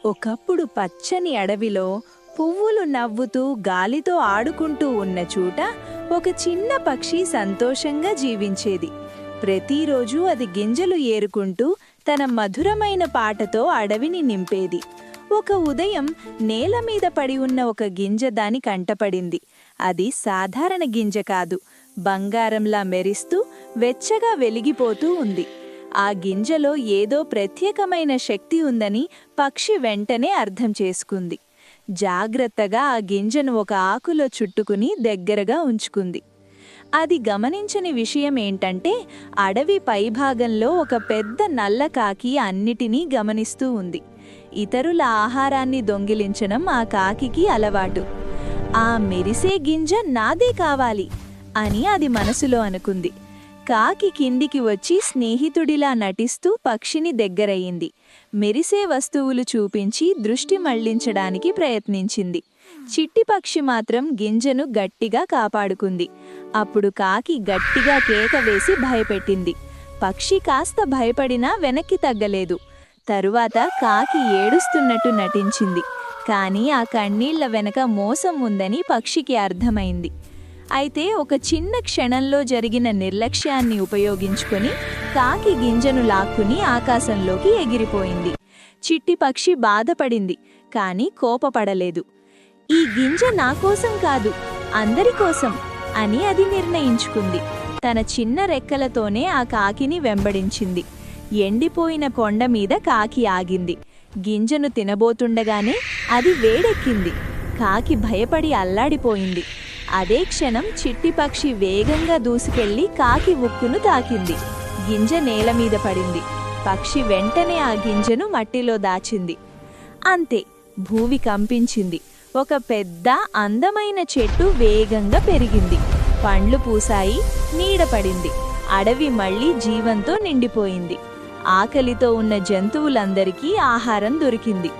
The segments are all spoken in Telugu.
ఒకప్పుడు పచ్చని అడవిలో పువ్వులు నవ్వుతూ గాలితో ఆడుకుంటూ ఉన్న చోట ఒక చిన్న పక్షి సంతోషంగా జీవించేది. ప్రతిరోజు అది గింజలు ఏరుకుంటూ తన మధురమైన పాటతో అడవిని నింపేది. ఒక ఉదయం నేల మీద పడి ఉన్న ఒక గింజ దాని కంటపడింది. అది సాధారణ గింజ కాదు, బంగారంలా మెరిస్తూ వెచ్చగా వెలిగిపోతూ ఉంది. ఆ గింజలో ఏదో ప్రత్యేకమైన శక్తి ఉందని పక్షి వెంటనే అర్థం చేసుకుంది. జాగ్రత్తగా ఆ గింజను ఒక ఆకులో చుట్టుకుని దగ్గరగా ఉంచుకుంది. అది గమనించని విషయం ఏంటంటే, అడవి పైభాగంలో ఒక పెద్ద నల్ల కాకి అన్నిటినీ గమనిస్తూ ఉంది. ఇతరుల ఆహారాన్ని దొంగిలించడం ఆ కాకికి అలవాటు. ఆ మెరిసే గింజ నాదే కావాలి అని అది మనసులో అనుకుంది. కాకి కిందికి వచ్చి స్నేహితుడిలా నటిస్తూ పక్షిని దగ్గరయ్యింది. మెరిసే వస్తువులు చూపించి దృష్టి మళ్లించడానికి ప్రయత్నించింది. చిట్టి పక్షి మాత్రం గింజను గట్టిగా కాపాడుకుంది. అప్పుడు కాకి గట్టిగా కేక వేసి భయపెట్టింది. పక్షి కాస్త భయపడినా వెనక్కి తగ్గలేదు. తరువాత కాకి ఏడుస్తున్నట్టు నటించింది. కానీ ఆ కన్నీళ్ల వెనక మోసం ఉందని పక్షికి అర్థమైంది. అయితే ఒక చిన్న క్షణంలో జరిగిన నిర్లక్ష్యాన్ని ఉపయోగించుకొని కాకి గింజను లాక్కుని ఆకాశంలోకి ఎగిరిపోయింది. చిట్టి పక్షి బాధపడింది, కానీ కోపపడలేదు. ఈ గింజ నా కోసం కాదు, అందరి కోసం అని అది నిర్ణయించుకుంది. తన చిన్న రెక్కలతోనే ఆ కాకిని వెంబడించింది. ఎండిపోయిన కొండ మీద కాకి ఆగింది. గింజను తినబోతుండగానే అది వేడెక్కింది. కాకి భయపడి అల్లాడిపోయింది. అదే క్షణం చిట్టి పక్షి వేగంగా దూసుకెళ్లి కాకి ఉక్కును తాకింది. గింజ నేల మీద పడింది. పక్షి వెంటనే ఆ గింజను మట్టిలో దాచింది. అంతే, భూమి కంపించింది. ఒక పెద్ద అందమైన చెట్టు వేగంగా పెరిగింది. పండ్లు పూసాయి, నీడపడింది. అడవి మళ్లీ జీవంతో నిండిపోయింది. ఆకలితో ఉన్న జంతువులందరికీ ఆహారం దొరికింది.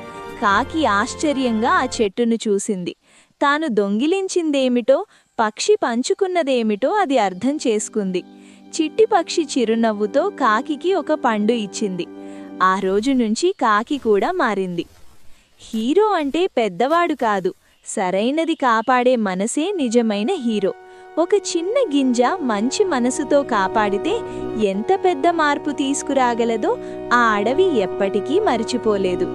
కాకి ఆశ్చర్యంగా ఆ చెట్టును చూసింది. తాను దొంగిలించిందేమిటో, పక్షి పంచుకున్నదేమిటో అది అర్థం చేసుకుంది. చిట్టి పక్షి చిరునవ్వుతో కాకికి ఒక పండు ఇచ్చింది. ఆ రోజు నుంచి కాకి కూడా మారింది. హీరో అంటే పెద్దవాడు కాదు, సరైనది కాపాడే మనసే నిజమైన హీరో. ఒక చిన్న గింజ మంచి మనసుతో కాపాడితే ఎంత పెద్ద మార్పు తీసుకురాగలదో ఆ అడవి ఎప్పటికీ మరిచిపోలేదు.